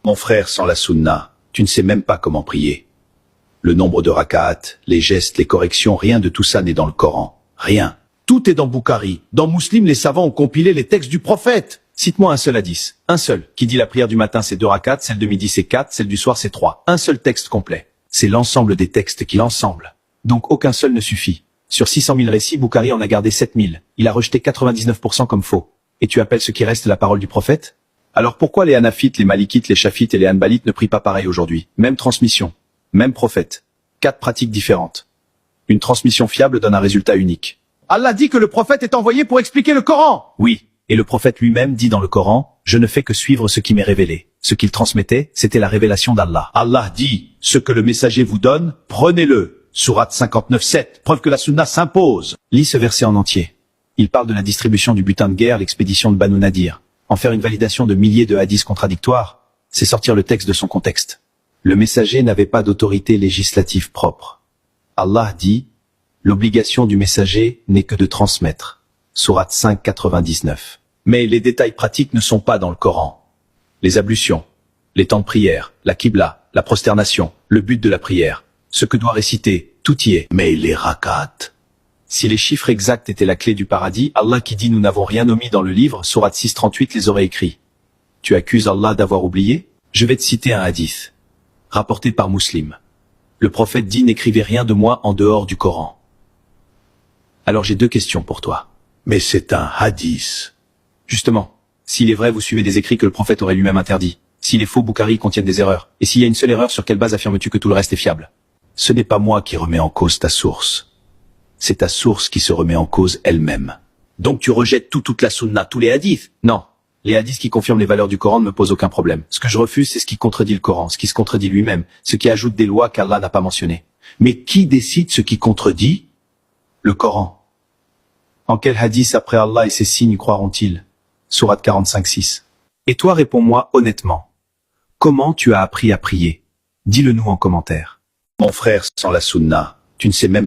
Mon frère, sans la sunna, tu ne sais même pas comment prier. Le nombre de rak'at, les gestes, les corrections, rien de tout ça n'est dans le Coran. Rien. Tout est dans Bukhari. Dans Muslim, les savants ont compilé les textes du prophète. Cite-moi un seul hadith. Un seul. Qui dit la prière du matin c'est 2 rak'at, celle de midi c'est 4, celle du soir c'est 3. Un seul texte complet. C'est l'ensemble des textes qui l'ensemble. Donc aucun seul ne suffit. Sur 600 000 récits, Bukhari en a gardé 7 000. Il a rejeté 99% comme faux. Et tu appelles ce qui reste la parole du prophète? Alors pourquoi les Hanafites, les Malikites, les Chafites et les Hanbalites ne prient pas pareil aujourd'hui? Même transmission, même prophète. 4 pratiques différentes. Une transmission fiable donne un résultat unique. Allah dit que le prophète est envoyé pour expliquer le Coran. Oui, et le prophète lui-même dit dans le Coran, je ne fais que suivre ce qui m'est révélé. Ce qu'il transmettait, c'était la révélation d'Allah. Allah dit, ce que le messager vous donne, prenez-le. Sourate 59:7, preuve que la sunna s'impose. Lis ce verset en entier. Il parle de la distribution du butin de guerre, l'expédition de Banu Nadir. En faire une validation de milliers de hadiths contradictoires, c'est sortir le texte de son contexte. Le messager n'avait pas d'autorité législative propre. Allah dit, l'obligation du messager n'est que de transmettre. Sourate 5:99. Mais les détails pratiques ne sont pas dans le Coran. Les ablutions, les temps de prière, la qibla, la prosternation, le but de la prière, ce que doit réciter, tout y est. Mais les rak'at. Si les chiffres exacts étaient la clé du paradis, Allah qui dit nous n'avons rien omis dans le livre, Sourate 6:38 les aurait écrits. Tu accuses Allah d'avoir oublié? Je vais te citer un hadith. Rapporté par Muslim. Le prophète dit n'écrivez rien de moi en dehors du Coran. Alors j'ai 2 questions pour toi. Mais c'est un hadith. Justement, s'il est vrai vous suivez des écrits que le prophète aurait lui-même interdits. S'il est faux, Bukhari contiennent des erreurs. Et s'il y a une seule erreur, sur quelle base affirmes-tu que tout le reste est fiable? Ce n'est pas moi qui remets en cause ta source. C'est ta source qui se remet en cause elle-même. Donc tu rejettes toute la sunna, tous les hadiths? Non. Les hadiths qui confirment les valeurs du Coran ne me posent aucun problème. Ce que je refuse, c'est ce qui contredit le Coran, ce qui se contredit lui-même, ce qui ajoute des lois qu'Allah n'a pas mentionnées. Mais qui décide ce qui contredit? Le Coran. En quel hadith après Allah et ses signes croiront-ils? Sourate 45:6. Et toi réponds-moi honnêtement. Comment tu as appris à prier? Dis-le nous en commentaire. Mon frère, sans la sunna, tu ne sais même